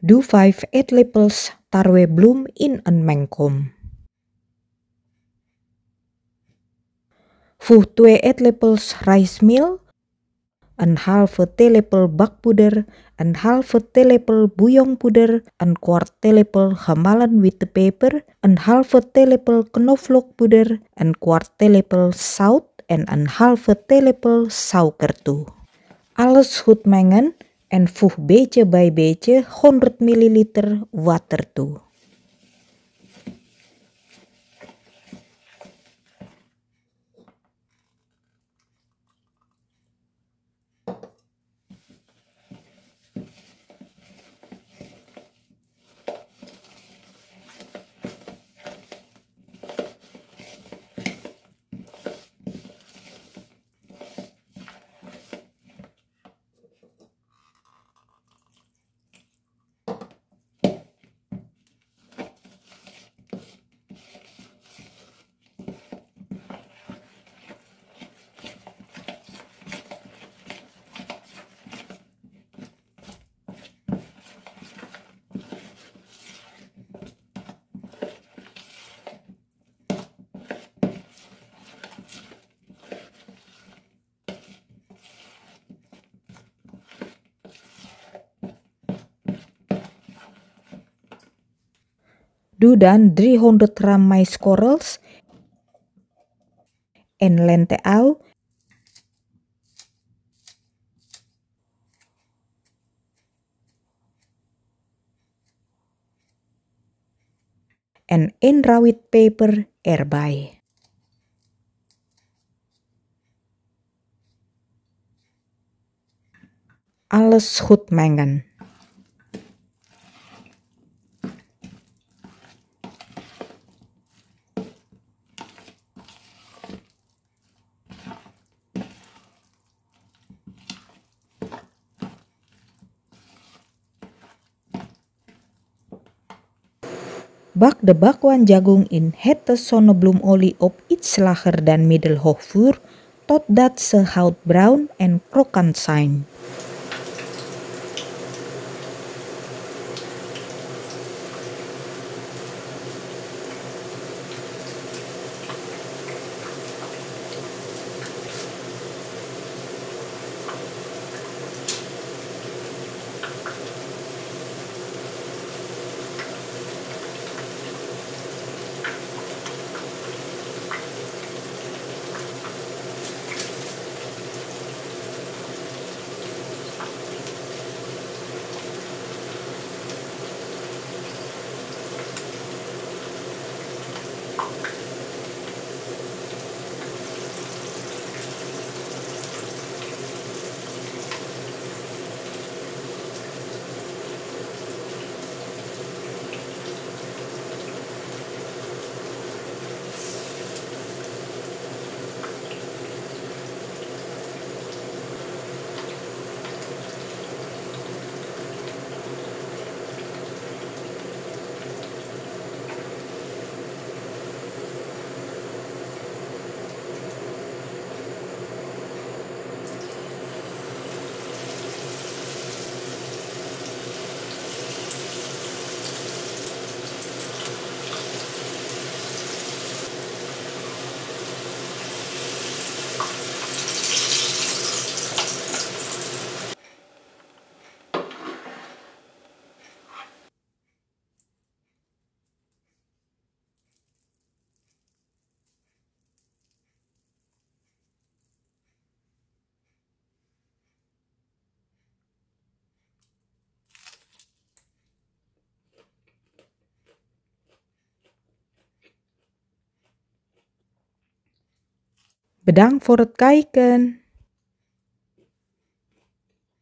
Do 5 eetlepels tarwebloem in een mengkom. Voeg 2 eetlepels rice meal, een halve theelepel bakpoeder, een halve theelepel bouillonpoeder, een kwart theelepel gemalen witte peper, een halve theelepel knoflookpoeder, een kwart theelepel zout en een halve theelepel suiker toe. Alles goed mengen en voeg beetje bij beetje 100 ml water toe. Doe dan 300 gram maiskorrels en lenteau en 1 rawit peper erbij. Alles goed mengen. Bak de bakwan jagung in hete zonnebloemolie op iets lager dan middelhoog vuur totdat ze goudbruin en krokant zijn. Bedankt voor het kijken.